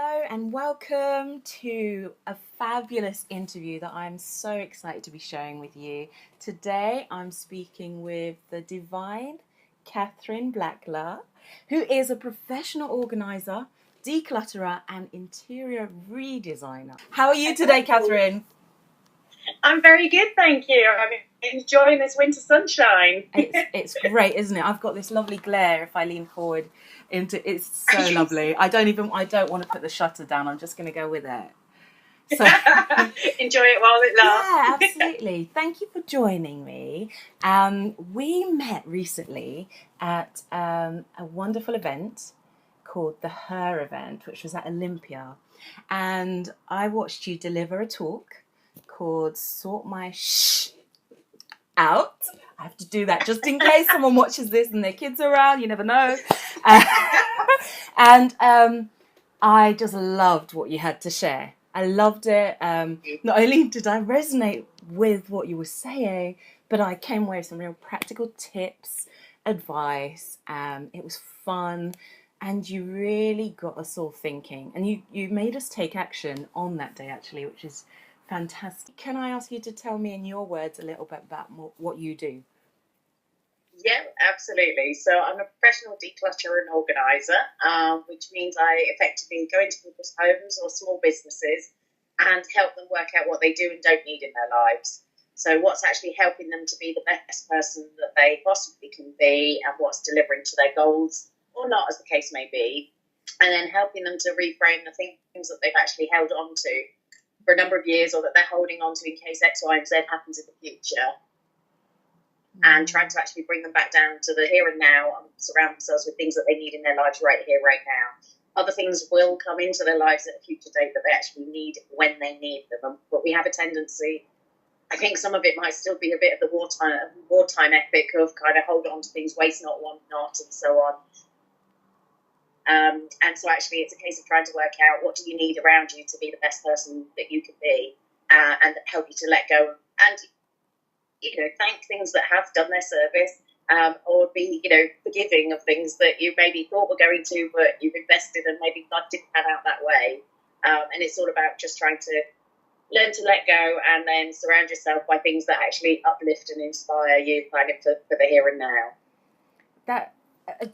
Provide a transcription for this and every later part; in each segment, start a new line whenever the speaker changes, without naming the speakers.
Hello and welcome to a fabulous interview that I'm so excited to be sharing with you. Today I'm speaking with the divine Katherine Blackler, who is a professional organizer, declutterer and interior redesigner. How are you today, Katherine?
I'm very good, thank you. I'm enjoying this winter sunshine.
It's great, isn't it? I've got this lovely glare if I lean forward into it's so lovely. I don't want to put the shutter down. I'm just going to go with it. So
enjoy it while it lasts.
Yeah, absolutely. Thank you for joining me. We met recently at a wonderful event called the Her event, which was at Olympia. And I watched you deliver a talk called Sort My Shh Out. I have to do that just in case someone watches this and their kids are around. You never know. And I just loved what you had to share. I loved it. Not only did I resonate with what you were saying, but I came away with some real practical tips, advice. It was fun, and you really got us all thinking. And you made us take action on that day, actually, which is fantastic. Can I ask you to tell me in your words a little bit about what you do?
Yeah, absolutely. So I'm a professional declutterer and organizer, which means I effectively go into people's homes or small businesses and help them work out what they do and don't need in their lives. So what's actually helping them to be the best person that they possibly can be and what's delivering to their goals or not, as the case may be, and then helping them to reframe the things that they've actually held on to for a number of years or that they're holding on to in case X, Y, and Z happens in the future. And trying to actually bring them back down to the here and now and surround themselves with things that they need in their lives right here, right now. Other things will come into their lives at a future date that they actually need when they need them. But we have a tendency, I think some of it might still be a bit of the wartime ethic of kind of hold on to things, waste not, want not, and so on. And so actually it's a case of trying to work out what do you need around you to be the best person that you can be and help you to let go and thank things that have done their service, or be, forgiving of things that you maybe thought were going to, but you've invested and maybe life didn't pan out that way. And it's all about just trying to learn to let go and then surround yourself by things that actually uplift and inspire you kind of for the here and now.
That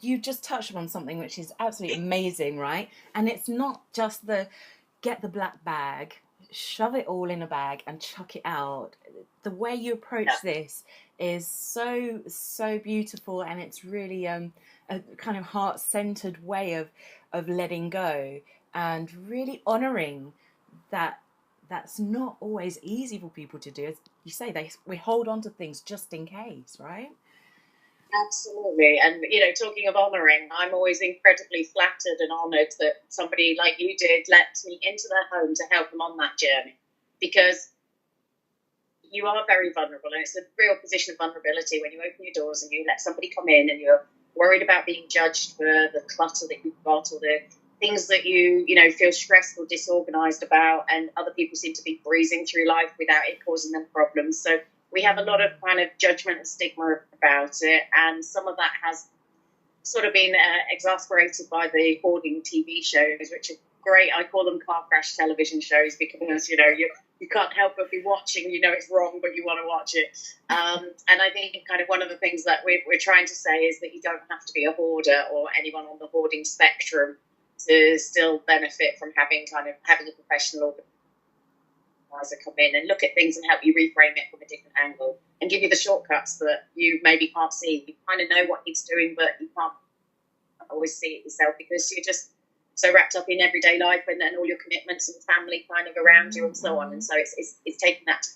you just touched on something which is absolutely amazing, right? And it's not just the get the black bag, shove it all in a bag and chuck it out. The way you approach this is so beautiful, and it's really a kind of heart-centered way of letting go and really honoring that. That's not always easy for people to do. As you say, we hold on to things just in case, right?
Absolutely. And, talking of honouring, I'm always incredibly flattered and honoured that somebody like you did let me into their home to help them on that journey, because you are very vulnerable, and it's a real position of vulnerability when you open your doors and you let somebody come in and you're worried about being judged for the clutter that you've got or the things that you feel stressed or disorganised about, and other people seem to be breezing through life without it causing them problems. So we have a lot of kind of judgment and stigma about it, and some of that has sort of been exasperated by the hoarding TV shows, which are great. I call them car crash television shows because, you can't help but be watching, it's wrong, but you want to watch it. And I think kind of one of the things that we're trying to say is that you don't have to be a hoarder or anyone on the hoarding spectrum to still benefit from having a professional organizer come in and look at things and help you reframe it from a different angle and give you the shortcuts that you maybe can't see. You kind of know what he's doing, but you can't always see it yourself because you're just so wrapped up in everyday life and then all your commitments and family kind of around you and so on. And so it's taking that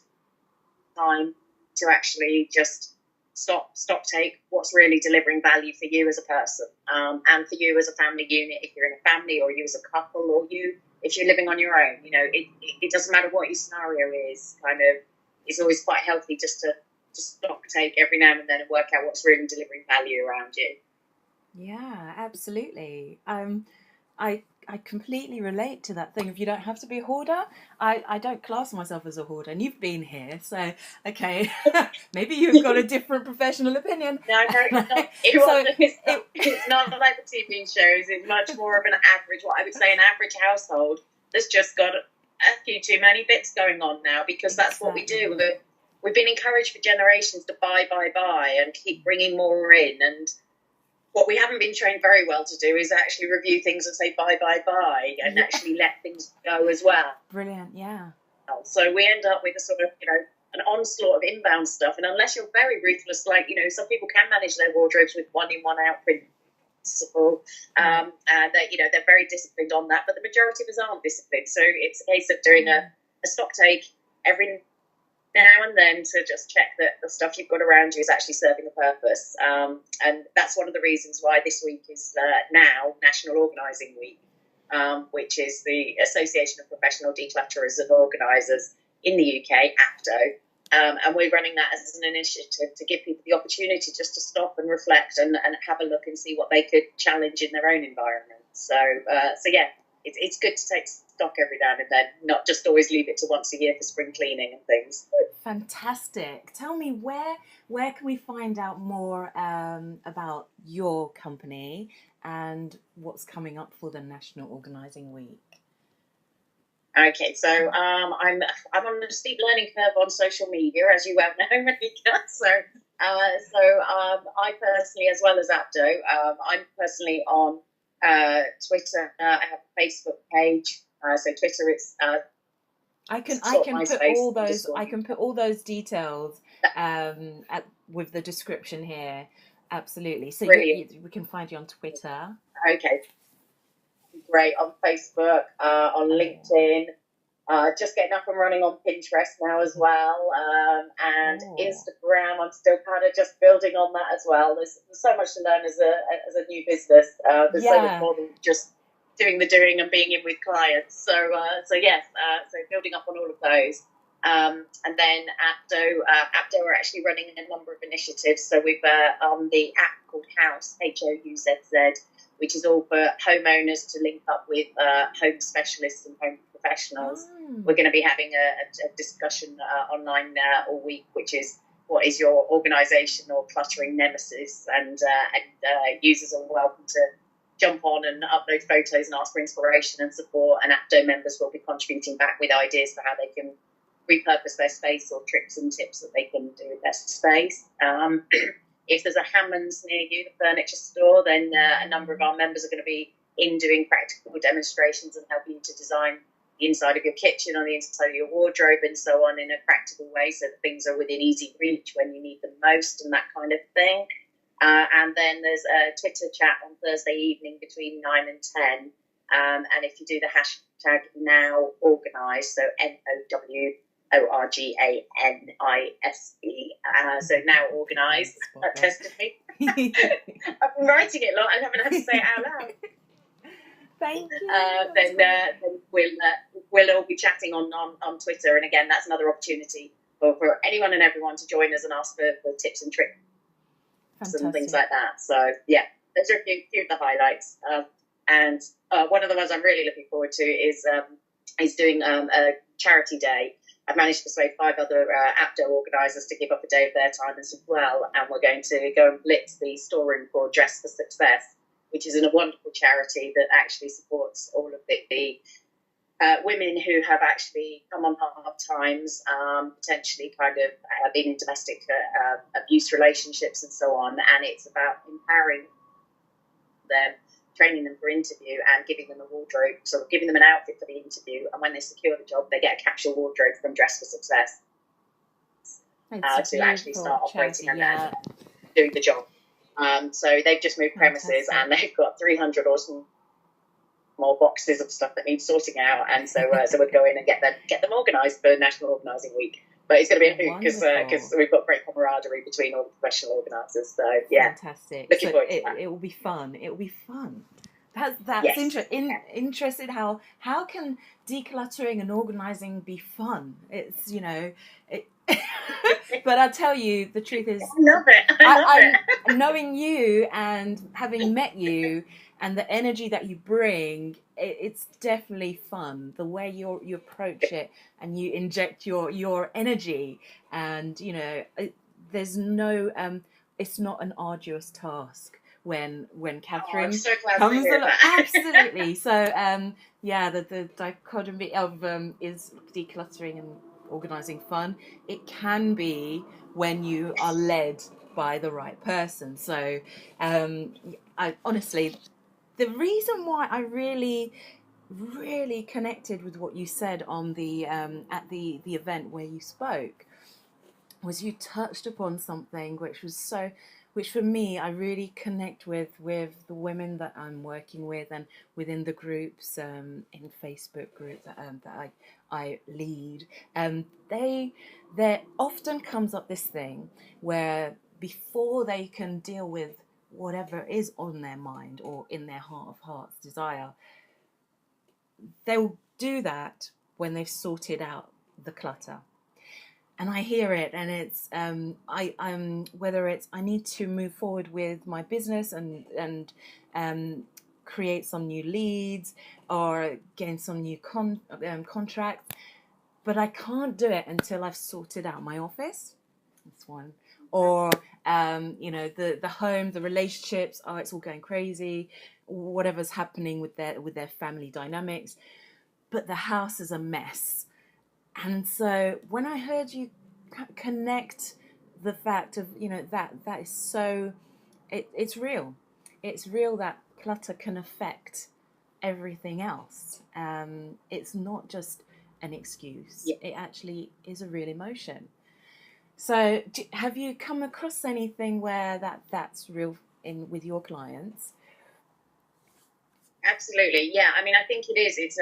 time to actually just stop, take what's really delivering value for you as a person, and for you as a family unit, if you're in a family, or you as a couple, or you if you're living on your own. It doesn't matter what your scenario is. Kind of, it's always quite healthy just to stop, take every now and then and work out what's really delivering value around you.
Yeah, absolutely. I I completely relate to that thing. If you don't have to be a hoarder, I don't class myself as a hoarder, and you've been here, so okay, maybe you've got a different professional opinion.
No, it's not. It's not like the TV shows. It's much more of an average, what I would say, an average household that's just got a few too many bits going on now, because that's what we do. We've been encouraged for generations to buy, and keep bringing more in. And what we haven't been trained very well to do is actually review things and say buy, and actually let things go as well.
Brilliant, yeah.
So we end up with a sort of, an onslaught of inbound stuff. And unless you're very ruthless, like, some people can manage their wardrobes with one in, one out principle, and they're very disciplined on that. But the majority of us aren't disciplined. So it's a case of doing a stock take every now and then to just check that the stuff you've got around you is actually serving a purpose. And that's one of the reasons why this week is now National Organising Week, which is the Association of Professional Declutterers and Organisers in the UK, APDO. And we're running that as an initiative to give people the opportunity just to stop and reflect and have a look and see what they could challenge in their own environment. So yeah, it's good to take stock every now and then, not just always leave it to once a year for spring cleaning and things.
Fantastic. Tell me, where can we find out more about your company and what's coming up for the National Organising Week?
Okay, so I'm on a steep learning curve on social media, as you well know, Malika. So I personally, as well as Abdo, I'm personally on Twitter. I have a Facebook page. So Twitter, it's
I can put all those details with the description here. Absolutely. So we can find you on Twitter.
Okay. Great. On Facebook, on LinkedIn, just getting up and running on Pinterest now as well, and Instagram. I'm still kind of just building on that as well. There's so much to learn as a new business. There's so much more than just doing and being in with clients. So yes, so building up on all of those. And then Abdo are actually running a number of initiatives. So we've on the app called House, HOUZZ, which is all for homeowners to link up with home specialists and home professionals. We're going to be having a discussion online all week, which is what is your organisation or cluttering nemesis, and users are welcome to jump on and upload photos and ask for inspiration and support, and APDO members will be contributing back with ideas for how they can repurpose their space or tricks and tips that they can do with their space. If there's a Hammond's near you, the furniture store, then a number of our members are going to be in doing practical demonstrations and helping you to design the inside of your kitchen or the inside of your wardrobe and so on in a practical way, so that things are within easy reach when you need them most and that kind of thing. And then there's a Twitter chat on Thursday evening between 9 and 10. And if you do the hashtag NowOrganise, so NOWORGANISE, so Now Organise, that tested me. I've been writing it a lot, I haven't had to say it out loud.
Thank you.
Then we'll all be chatting on Twitter. And again, that's another opportunity for anyone and everyone to join us and ask for tips and tricks. Fantastic. And things like that. So yeah, those are a few of the highlights. And one of the ones I'm really looking forward to is doing a charity day. I've managed to persuade 5 other APDO organisers to give up a day of their time as well, and we're going to go and blitz the storeroom for Dress for Success, which is a wonderful charity that actually supports all of the women who have actually come on hard times, potentially kind of been in domestic abuse relationships and so on. And it's about empowering them, training them for interview and giving them a wardrobe, sort of giving them an outfit for the interview. And when they secure the job, they get a capsule wardrobe from Dress for Success to actually start operating and doing the job. So they've just moved premises and they've got 300 or more boxes of stuff that needs sorting out, and so we're going and get them organised for National Organising Week. But it's going to be a hoot because we've got great camaraderie between all the professional organisers. So yeah,
fantastic.
Looking forward to that.
It will be fun. It will be fun. That's
yes.
Interested. How can decluttering and organising be fun? It's but I'll tell you, the truth is,
I love it.
Knowing you and having met you and the energy that you bring, it's definitely fun the way you approach it, and you inject your energy, and there's no it's not an arduous task when
I'm
Catherine
so glad to
comes
hear
along.
that.
Absolutely. So yeah, the dichotomy of is decluttering and organizing fun. It can be when you are led by the right person. So I honestly, the reason why I really connected with what you said on the at the event where you spoke was you touched upon something which for me I really connect with the women that I'm working with, and within the groups in Facebook groups that I lead. There often comes up this thing where before they can deal with whatever is on their mind or in their heart of hearts desire, they'll do that when they've sorted out the clutter. And I hear it, and it's I'm whether it's I need to move forward with my business and create some new leads or gain some new contracts, but I can't do it until I've sorted out my office. That's one. Or the home, the relationships. Oh, it's all going crazy. Whatever's happening with their family dynamics, but the house is a mess. And so when I heard you connect the fact of that is so it's real that clutter can affect everything else. It's not just an excuse.
Yeah.
It actually is a real emotion. So have you come across anything where that's real in with your clients?
Absolutely, yeah. I mean, I think it is. It's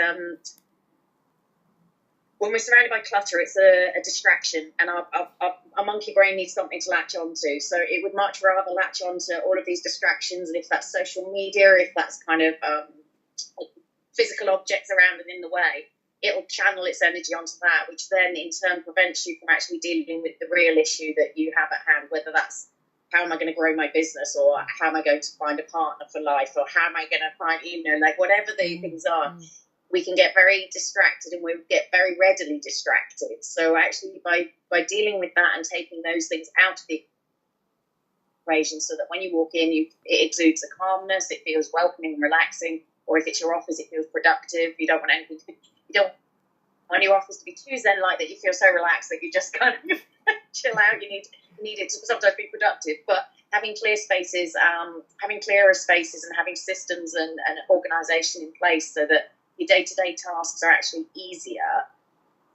when we're surrounded by clutter, it's a distraction, and our monkey brain needs something to latch onto. So it would much rather latch onto all of these distractions, and if that's social media, if that's kind of physical objects around and in the way, it'll channel its energy onto that, which then in turn prevents you from actually dealing with the real issue that you have at hand, whether that's how am I going to grow my business, or how am I going to find a partner for life, or how am I going to find, like whatever the things are. We can get very distracted, and we get very readily distracted. So actually by dealing with that and taking those things out of the equation, so that when you walk in, it exudes a calmness, it feels welcoming and relaxing, or if it's your office, it feels productive. You don't want anything you don't want your office to be too zen-like that you feel so relaxed that you just kind of chill out. You need it to sometimes be productive, but having clear spaces, having clearer spaces, and having systems and organisation in place so that your day-to-day tasks are actually easier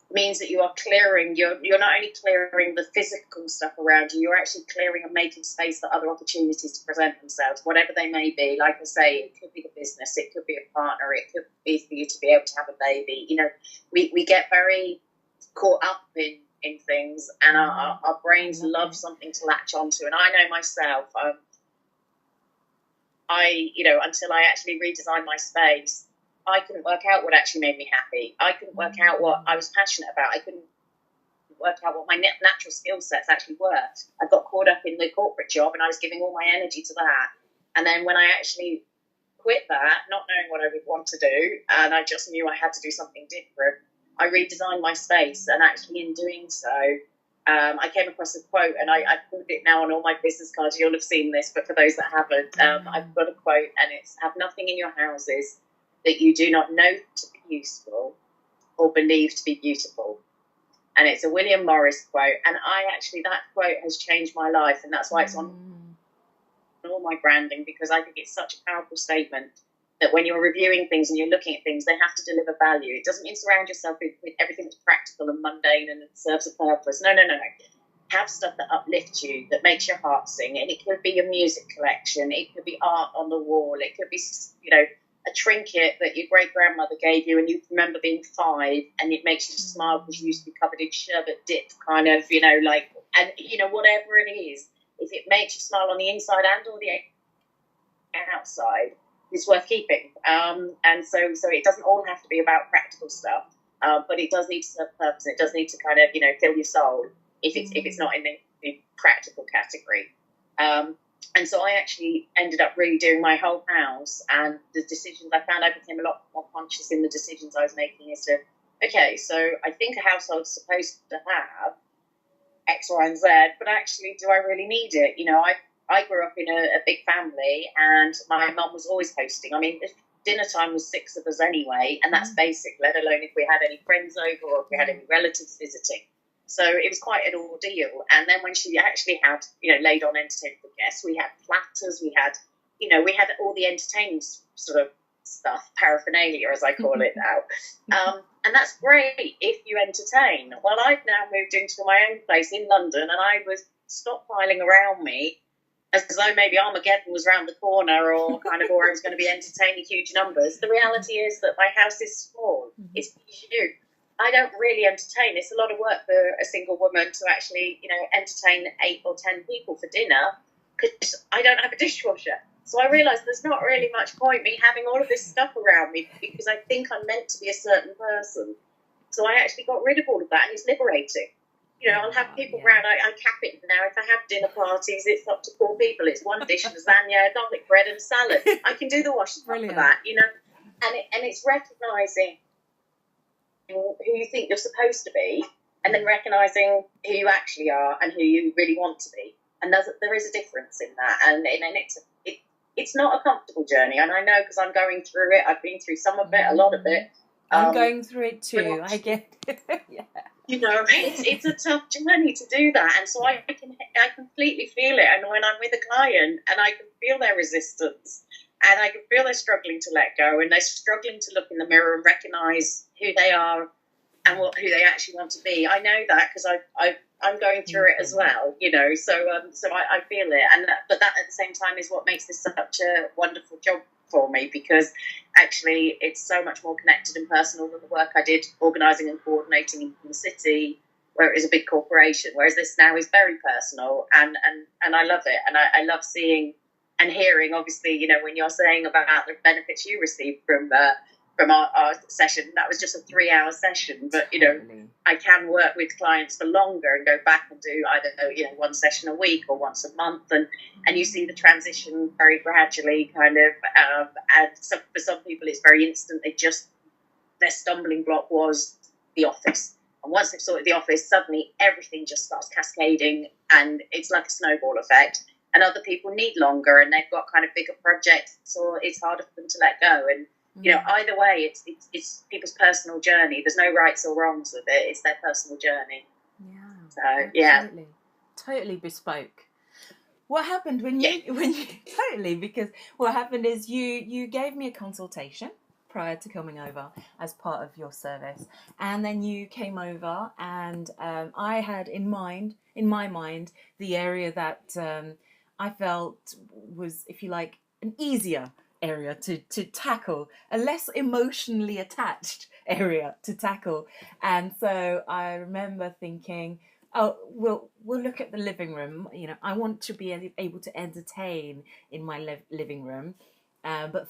means that you are clearing, you're not only clearing the physical stuff around you, you're actually clearing and making space for other opportunities to present themselves, whatever they may be. Like I say, it could be the business, it could be a partner, it could be for you to be able to have a baby. We get very caught up in things, and our brains love something to latch onto. And I know myself, until I actually redesigned my space, I couldn't work out what actually made me happy. I couldn't work out what I was passionate about. I couldn't work out what my natural skill sets actually were. I got caught up in the corporate job, and I was giving all my energy to that. And then when I actually quit that, not knowing what I would want to do, and I just knew I had to do something different, I redesigned my space. And actually in doing so, I came across a quote, and I put it now on all my business cards. You'll have seen this, but for those that haven't, I've got a quote, and it's: have nothing in your houses that you do not know to be useful or believe to be beautiful. And it's a William Morris quote, and that quote has changed my life, and that's why it's on all my branding, because I think it's such a powerful statement that when you're reviewing things and you're looking at things, they have to deliver value. It doesn't mean surround yourself with everything that's practical and mundane and that serves a purpose. No. Have stuff that uplifts you, that makes your heart sing. And it could be your music collection, it could be art on the wall, it could be, a trinket that your great-grandmother gave you and you remember being 5, and it makes you smile because you used to be covered in sherbet dip, kind of, whatever it is. If it makes you smile on the inside and or the outside, it's worth keeping. And so it doesn't all have to be about practical stuff, but it does need to serve purpose. It does need to kind of, fill your soul if it's not in the practical category. And so I actually ended up redoing my whole house, and the decisions I found, I became a lot more conscious in the decisions I was making as to, okay, so I think a household's supposed to have X, Y, and Z, but actually, do I really need it? You know, I grew up in a big family, and my mum was always hosting. I mean, dinner time was 6 of us anyway, and that's basic, let alone if we had any friends over or if we had any relatives visiting. So it was quite an ordeal. And then when she actually had, laid on entertainment for guests, we had platters, we had all the entertaining sort of stuff, paraphernalia, as I call it now. And that's great if you entertain. Well, I've now moved into my own place in London, and I was stockpiling around me as though maybe Armageddon was around the corner, or I was going to be entertaining huge numbers. The reality is that my house is small. It's huge. I don't really entertain. It's a lot of work for a single woman to actually, entertain 8 or 10 people for dinner, because I don't have a dishwasher. So I realised there's not really much point me having all of this stuff around me, because I think I'm meant to be a certain person. So I actually got rid of all of that, and it's liberating. I'll have people around. I cap it now. If I have dinner parties, it's up to 4 people. It's 1 dish, lasagna, garlic bread and salad. I can do the washing up for that, and it's recognising who you think you're supposed to be, and then recognising who you actually are and who you really want to be. And there is a difference in that, and it's not a comfortable journey, and I know, because I'm going through it. I've been through some of it, a lot of it.
I'm going through it too. I get it. Yeah.
It's a tough journey to do that, and so I completely feel it. And when I'm with a client, and I can feel their resistance, and I can feel they're struggling to let go, and they're struggling to look in the mirror and recognise who they are and who they actually want to be. I know that, because I'm going through it as well, So I feel it, but that at the same time is what makes this such a wonderful job for me, because actually it's so much more connected and personal than the work I did organising and coordinating in the city, where it is a big corporation. Whereas this now is very personal, and I love it, and I love seeing and hearing. Obviously, when you're saying about the benefits you received from our session, that was just a 3-hour session, but I can work with clients for longer and go back and do either 1 session a week or once a month, and you see the transition very gradually, and for some people it's very instant. Their stumbling block was the office, and once they've sorted the office, suddenly everything just starts cascading, and it's like a snowball effect. And other people need longer, and they've got kind of bigger projects, so it's harder for them to let go. And either way, it's people's personal journey. There's no rights or wrongs with it. It's their personal journey.
Yeah. So, totally bespoke. What happened because what happened is you gave me a consultation prior to coming over as part of your service, and then you came over, and I had in my mind the area that I felt was, if you like, an easier area to tackle, a less emotionally attached area to tackle. And so I remember thinking, oh, we'll look at the living room. I want to be able to entertain in my living room, but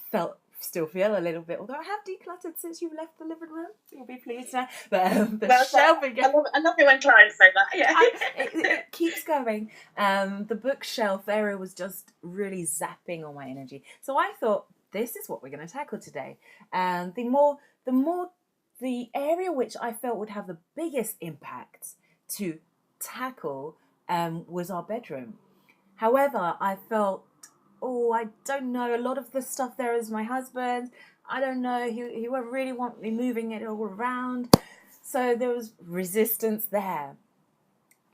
still feel a little bit, although I have decluttered since you've left the living room, you'll be pleased now. But the shelving,
I love it when clients say that. Yeah.
it keeps going. The bookshelf area was just really zapping on my energy. So I thought, this is what we're going to tackle today. And the area which I felt would have the biggest impact to tackle was our bedroom. However, I felt, I don't know, a lot of the stuff there is my husband. I don't know, he won't really want me moving it all around. So there was resistance there.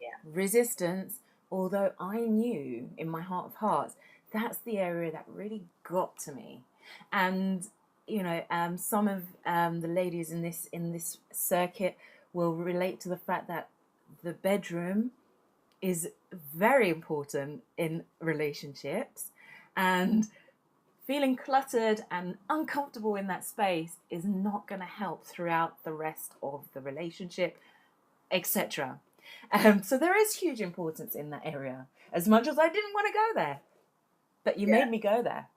Yeah.
Resistance, although I knew in my heart of hearts, that's the area that really got to me. And, some of the ladies in this circuit will relate to the fact that the bedroom is very important in relationships, and feeling cluttered and uncomfortable in that space is not going to help throughout the rest of the relationship, etc. So there is huge importance in that area, as much as I didn't want to go there, but you made me go there.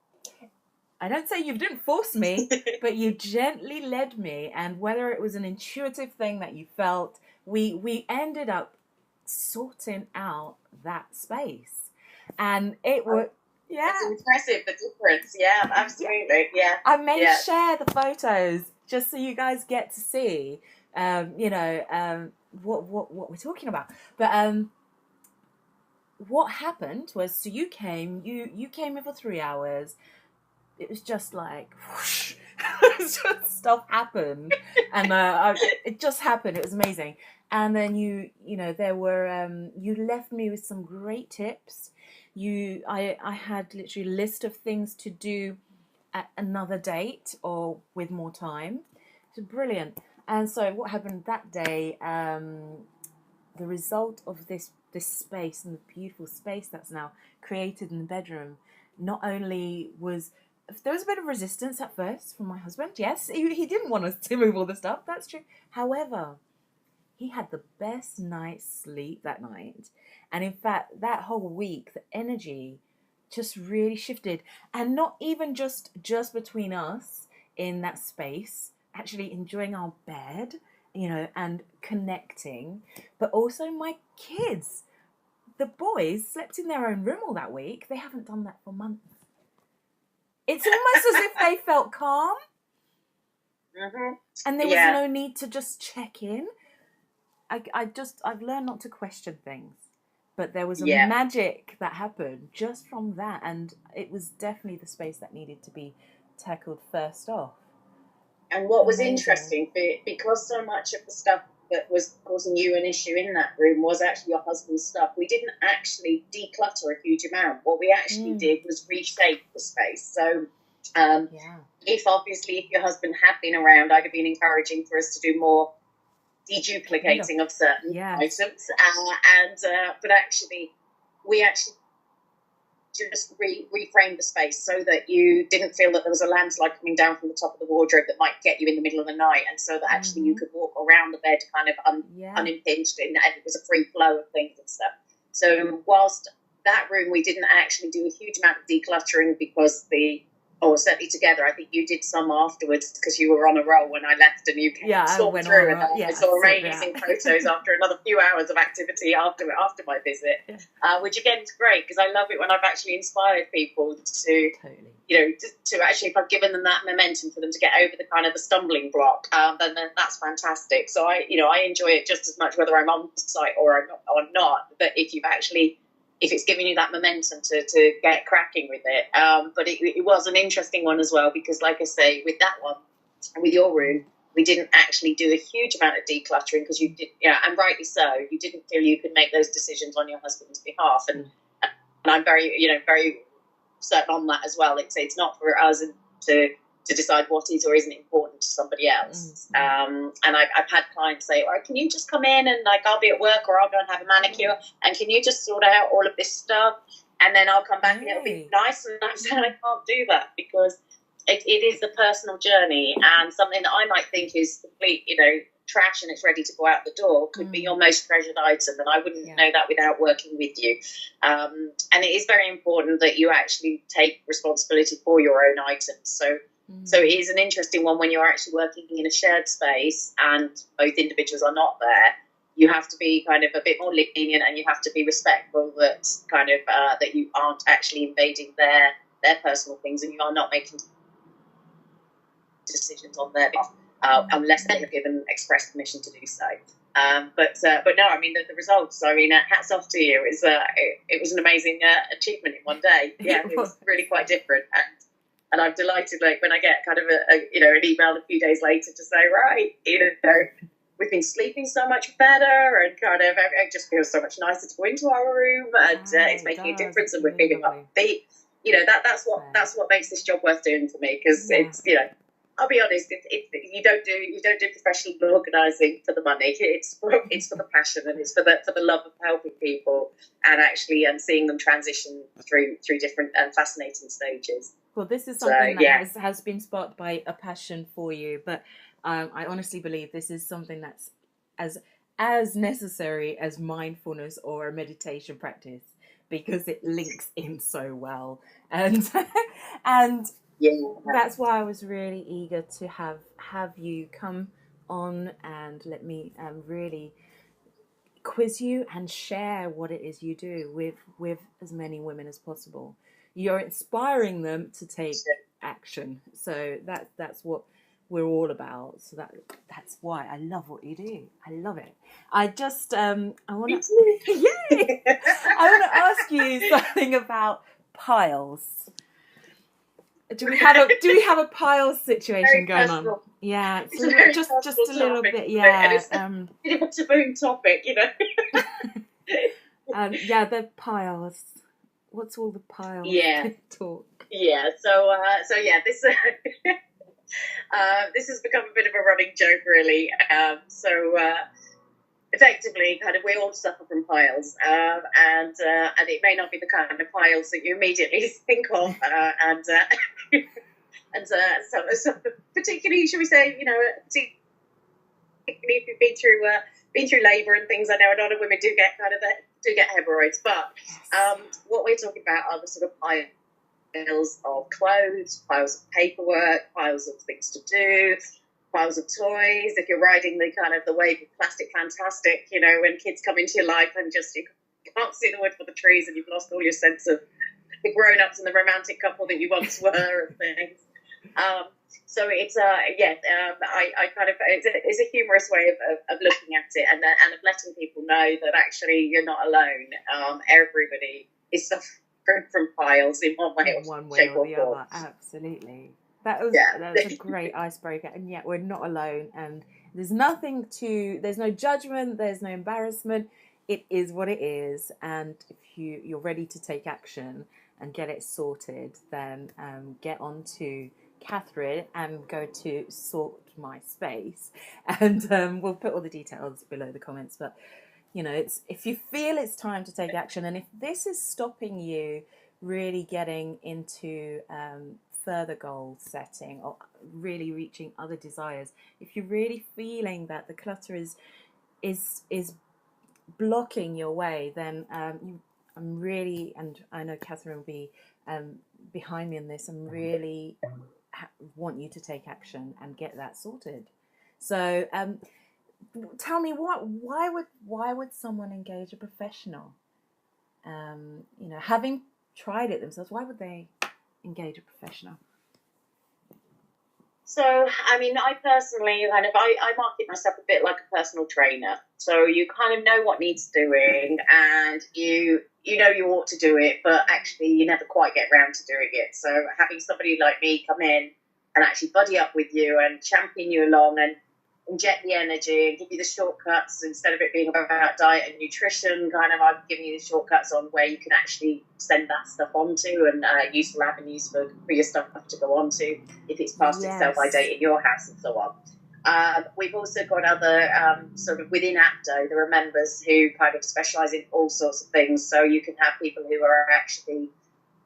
I don't say you didn't force me, but you gently led me, and whether it was an intuitive thing that you felt, we ended up sorting out that space. And it was, yeah.
It's impressive, the difference. Yeah, absolutely. Yeah.
I may share the photos just so you guys get to see, what we're talking about. But what happened was, so you came in for 3 hours. It was just like whoosh. Stuff happened, and it just happened. It was amazing. And then there were you left me with some great tips. I had literally a list of things to do at another date or with more time. It's brilliant. And so what happened that day? The result of this space, and the beautiful space that's now created in the bedroom, not only was there was a bit of resistance at first from my husband. Yes, he didn't want us to move all the stuff. That's true. However, he had the best night's sleep that night. And in fact, that whole week, the energy just really shifted. And not even just between us in that space, actually enjoying our bed, and connecting, but also my kids. The boys slept in their own room all that week. They haven't done that for months. It's almost as if they felt calm.
Mm-hmm.
And there was no need to just check in. I've learned not to question things. But there was a magic that happened just from that. And it was definitely the space that needed to be tackled first off.
And what was interesting, because so much of the stuff that was causing you an issue in that room was actually your husband's stuff, we didn't actually declutter a huge amount. What we actually did was reshape the space. So if your husband had been around, I'd have been encouraging for us to do more deduplicating of certain items. But actually, we actually just reframe the space so that you didn't feel that there was a landslide coming down from the top of the wardrobe that might get you in the middle of the night, and so that actually you could walk around the bed kind of unimpinged, and it was a free flow of things and stuff. So whilst that room we didn't actually do a huge amount of decluttering because certainly together. I think you did some afterwards because you were on a roll when I left, and you stormed through, and I saw amazing photos after another few hours of activity after my visit, which again is great because I love it when I've actually inspired people to, to actually, if I've given them that momentum for them to get over the kind of the stumbling block, then that's fantastic. So I enjoy it just as much whether I'm on site or I'm not. But if it's giving you that momentum to get cracking with it. But it was an interesting one as well because, like I say, with that one, with your room, we didn't actually do a huge amount of decluttering because you did, and rightly so, you didn't feel you could make those decisions on your husband's behalf. And I'm very certain on that as well. It's not for us to decide what is or isn't important to somebody else. And I've had clients say, can you just come in and I'll be at work or I'll go and have a manicure and can you just sort out all of this stuff and then I'll come back and it'll be nice. And I said, I can't do that because it is a personal journey, and something that I might think is complete, trash and it's ready to go out the door could be your most treasured item, and I wouldn't know that without working with you. And it is very important that you actually take responsibility for your own items. So it is an interesting one when you're actually working in a shared space and both individuals are not there. You have to be kind of a bit more lenient, and you have to be respectful that kind of that you aren't actually invading their personal things, and you are not making decisions on their behalf unless they're given express permission to do so. But no, I mean the results. I mean, hats off to you. It was an amazing achievement in one day. Yeah, it was really quite different. And I'm delighted, when I get kind of an email a few days later to say, right, we've been sleeping so much better, and kind of it just feels so much nicer to go into our room, and it's making a difference, and we're feeling upbeat. That's what makes this job worth doing for me, because it's I'll be honest, you don't do professional organising for the money. It's for the passion, and it's for the love of helping people and seeing them transition through different and fascinating stages.
Well, this is something that has been sparked by a passion for you, but I honestly believe this is something that's as necessary as mindfulness or a meditation practice, because it links in so well, and that's why I was really eager to have you come on and let me really quiz you and share what it is you do with as many women as possible. You're inspiring them to take action. So that's what we're all about. So that's why I love what you do. I love it. I just I want to yay! I want to ask you something about piles. Do we have a piles situation going on? Yeah, just a little bit. Yeah,
bit of a taboo topic, you know.
Yeah, the piles. What's all the piles talk?
Yeah. So yeah, this this has become a bit of a running joke, really. Effectively, kind of, we all suffer from piles, and it may not be the kind of piles that you immediately think of, and so particularly, should we say, you know, particularly if you've been through labour and things. I know a lot of women do get hemorrhoids, but what we're talking about are the sort of piles of clothes, piles of paperwork, piles of things to do, piles of toys. If you're riding the kind of the wave of plastic fantastic, you know, when kids come into your life and just you can't see the wood for the trees and you've lost all your sense of the grown-ups and the romantic couple that you once were and things. So it's I kind of it's a humorous way of looking at it, and of letting people know that actually you're not alone. Everybody is suffering from piles in one way or the other.
Absolutely. That was a great icebreaker, and yet we're not alone. And there's no judgment, there's no embarrassment. It is what it is, and if you're ready to take action and get it sorted, then get on to Katherine and go to Sort My Space, and we'll put all the details below the comments. But you know, it's if you feel it's time to take action, and if this is stopping you really getting into further goal setting or really reaching other desires, if you're really feeling that the clutter is blocking your way, then I'm really, and I know Katherine will be behind me in this, I'm really want you to take action and get that sorted. So tell me, why would someone engage a professional? You know, having tried it themselves, why would they engage a professional?
So, I mean, I personally I market myself a bit like a personal trainer. So you kind of know what needs doing, and you know you ought to do it, but actually you never quite get round to doing it. So having somebody like me come in and actually buddy up with you and champion you along and inject the energy and give you the shortcuts, instead of it being about diet and nutrition, kind of, I'm giving you the shortcuts on where you can actually send that stuff onto, and useful avenues for your stuff to go onto if it's past its sell-by date in your house and so on. We've also got other sort of within Abdo, there are members who kind of specialise in all sorts of things. So you can have people who are actually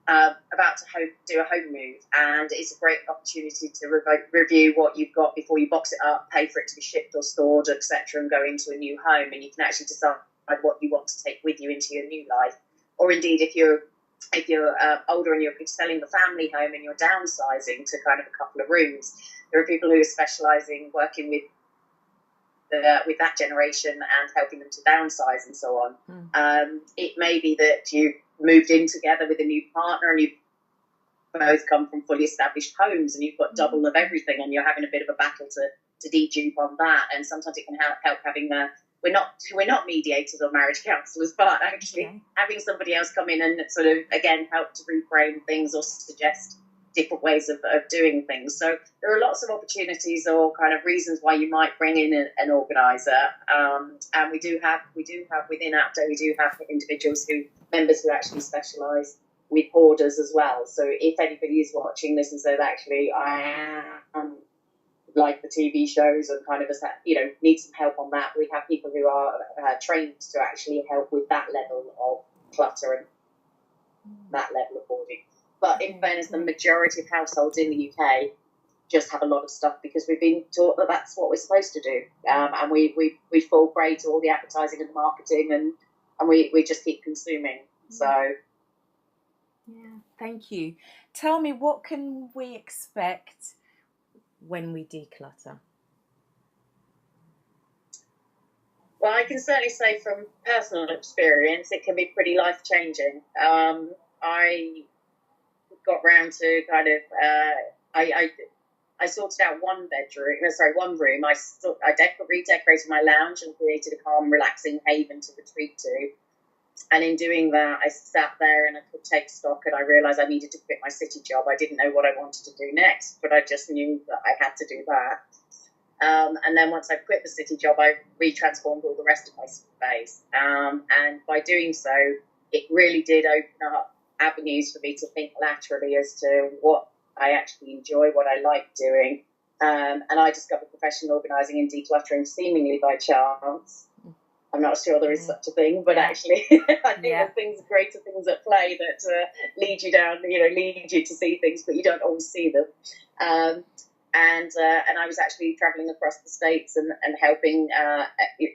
about to do a home move, and it's a great opportunity to review what you've got before you box it up, pay for it to be shipped or stored, etc., and go into a new home, and you can actually decide what you want to take with you into your new life. Or indeed, if you're older and you're selling the family home and you're downsizing to kind of a couple of rooms, there are people who are specialising working with that generation and helping them to downsize and so on. It may be that you moved in together with a new partner and you've both come from fully established homes and you've got double of everything and you're having a bit of a battle to de-dupe on that. And sometimes it can help having we're not mediators or marriage counsellors, but actually having somebody else come in and sort of, again, help to reframe things or suggest different ways of doing things. So there are lots of opportunities or kind of reasons why you might bring in an organiser. And we do have within Abdo, we do have members who actually specialise with hoarders as well. So if anybody is watching this and says, actually, I am like the TV shows and kind of, need some help on that, we have people who are trained to actually help with that level of clutter and that level of hoarding. But in fairness, the majority of households in the UK just have a lot of stuff because we've been taught that that's what we're supposed to do. And we fall prey to all the advertising and the marketing, and we just keep consuming. So,
yeah, thank you. Tell me, what can we expect when we declutter?
Well, I can certainly say from personal experience, it can be pretty life-changing. I got round to kind of, I sorted out one room. I redecorated my lounge and created a calm, relaxing haven to retreat to. And in doing that, I sat there and I could take stock, and I realised I needed to quit my city job. I didn't know what I wanted to do next, but I just knew that I had to do that. And then once I quit the city job, I retransformed all the rest of my space. And by doing so, it really did open up avenues for me to think laterally as to what I actually enjoy, what I like doing. And I discovered professional organising and decluttering seemingly by chance. I'm not sure there is such a thing, but actually I think there's greater things at play that lead you down, lead you to see things, but you don't always see them. And I was actually travelling across the States and helping,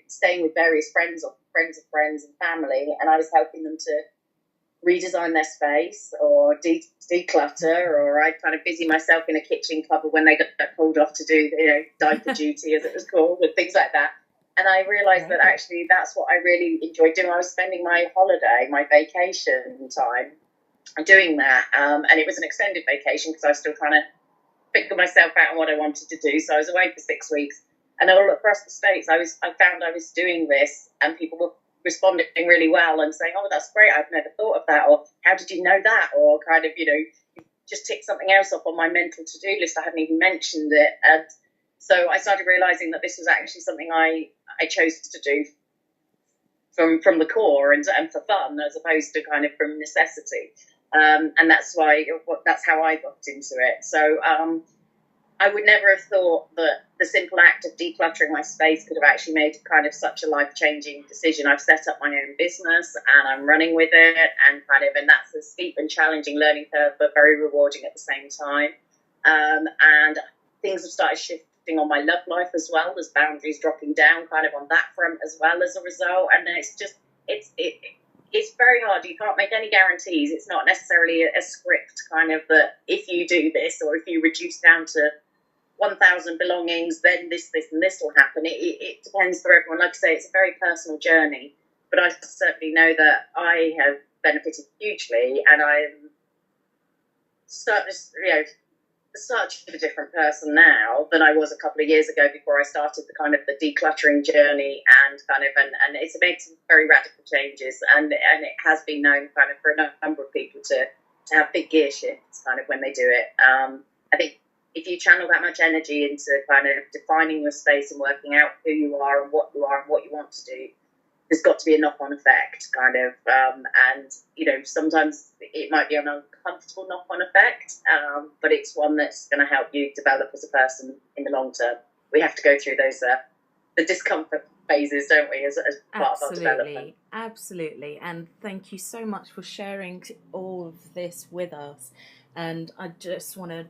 staying with various friends of friends and family, and I was helping them to redesign their space or declutter, or I'd kind of busy myself in a kitchen cupboard when they got called off to do, diaper duty, as it was called, and things like that. And I realised that actually that's what I really enjoyed doing. I was spending my holiday, my vacation time doing that, and it was an extended vacation because I was still trying to figure myself out on what I wanted to do. So I was away for 6 weeks, and all across the States, I found I was doing this, and people were responding really well and saying, "Oh, that's great! I've never thought of that," or "How did you know that?" Or kind of, just tick something else off on my mental to-do list. I hadn't even mentioned it, and so I started realising that this was actually something I chose to do from the core and for fun, as opposed to kind of from necessity. And that's how I got into it. So I would never have thought that the simple act of decluttering my space could have actually made kind of such a life-changing decision. I've set up my own business and I'm running with it, and that's a steep and challenging learning curve, but very rewarding at the same time. And things have started shifting on my love life as well. There's boundaries dropping down kind of on that front as well as a result. And it's just, it's very hard. You can't make any guarantees. It's not necessarily a script kind of that if you do this, or if you reduce down to 1,000 belongings, then this and this will happen. It depends for everyone. Like I say, it's a very personal journey, but I certainly know that I have benefited hugely, and I'm such a different person now than I was a couple of years ago before I started the kind of the decluttering journey, and it's made some very radical changes, and it has been known kind of for a number of people to have big gear shifts kind of when they do it. I think if you channel that much energy into kind of defining your space and working out who you are and what you want to do, there's got to be a knock-on effect kind of, and sometimes it might be an uncomfortable knock-on effect, but it's one that's going to help you develop as a person in the long term. We have to go through those the discomfort phases, don't we, as part of our development.
Absolutely. And thank you so much for sharing all of this with us. And I just want to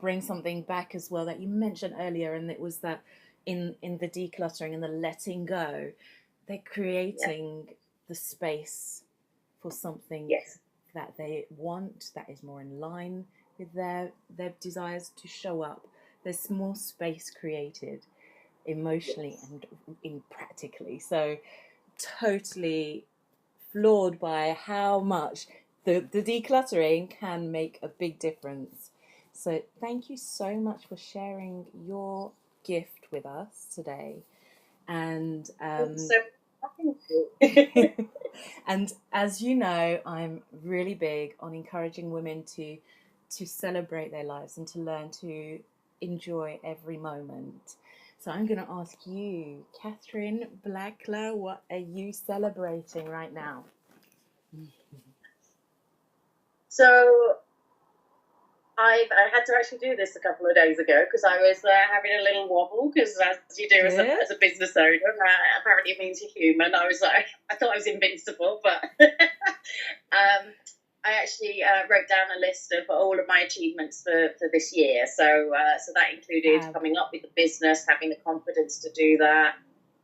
bring something back as well that you mentioned earlier, and it was that in the decluttering and the letting go, they're creating the space for something that they want, that is more in line with their desires to show up. There's more space created emotionally and in practically. So totally floored by how much the decluttering can make a big difference. So thank you so much for sharing your gift with us today. And and as you know, I'm really big on encouraging women to celebrate their lives and to learn to enjoy every moment. So I'm going to ask you, Katherine Blackler, what are you celebrating right now?
So I had to actually do this a couple of days ago because I was having a little wobble, because as you do as a business owner, apparently it means you're human. I thought I was invincible, but I actually wrote down a list of all of my achievements for this year. So that included coming up with the business, having the confidence to do that.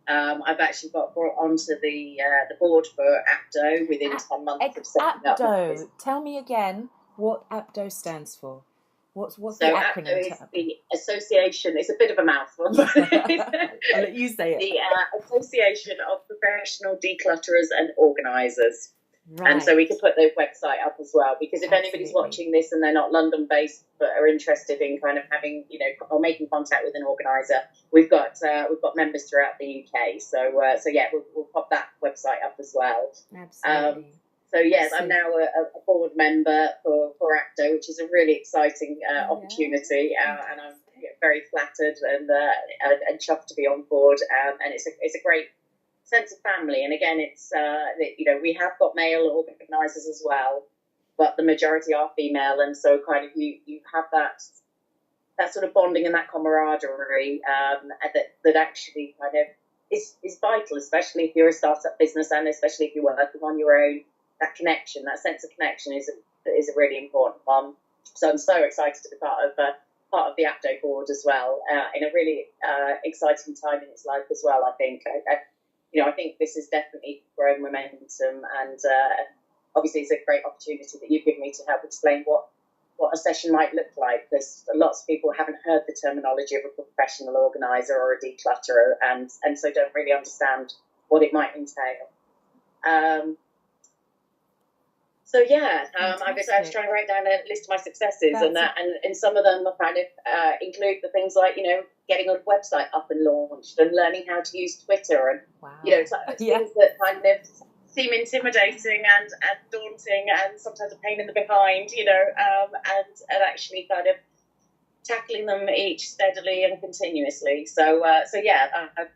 I've actually got brought onto the board for Abdo within 10 months of setting up.
Abdo, tell me again what Abdo stands for. What's the
So
acronym?
APDO is the association. It's a bit of a mouthful. But
I'll let you say it.
The Association of Professional Declutterers and Organisers.
Right.
And so we could put the website up as well, because if anybody's watching this and they're not London based but are interested in kind of having, you know, or making contact with an organiser, we've got members throughout the UK. So yeah, we'll pop that website up as well.
Absolutely.
So yes, I'm now a board member for APDO, which is a really exciting opportunity, and I'm very flattered and chuffed to be on board. And it's a great sense of family. And again, it's you know, we have got male organisers as well, but the majority are female, and so kind of you have that sort of bonding and that camaraderie that actually kind of is vital, especially if you're a startup business and especially if you're working on your own. That connection, that sense of connection is a really important one. So I'm so excited to be part of the APDO board as well, in a really exciting time in its life as well. I think, I think this is definitely growing momentum, and obviously it's a great opportunity that you've given me to help explain what a session might look like, because lots of people haven't heard the terminology of a professional organiser or a declutterer, and so don't really understand what it might entail. So yeah, I was trying to write down a list of my successes, and some of them are kind of include the things like, you know, getting a website up and launched, and learning how to use Twitter, and you know, things that kind of seem intimidating and daunting, and sometimes a pain in the behind, you know, and actually kind of tackling them each steadily and continuously. So yeah, I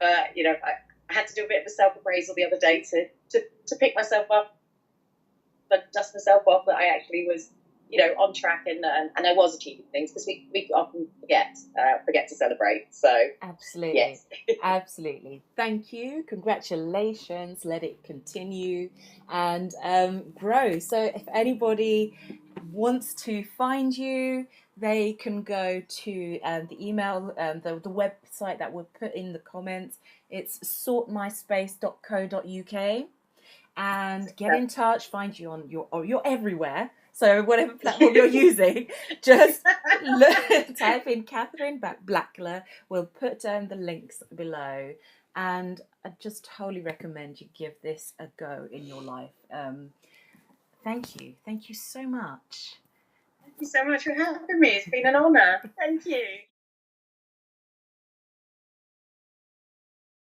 had to do a bit of a self appraisal the other day to pick myself up. But dust myself off that I actually was, you know, on track and I was achieving things, because we often forget to celebrate. So
absolutely,
yes.
Absolutely. Thank you. Congratulations. Let it continue and grow. So if anybody wants to find you, they can go to the email, the website that we'll put in the comments. It's sortmyspace.co.uk. And get in touch, find you on you're everywhere. So whatever platform you're using, just type in Katherine Blackler. We'll put down the links below. And I just totally recommend you give this a go in your life. Thank you. Thank you so much.
Thank you so much for having me. It's been an honour. Thank you.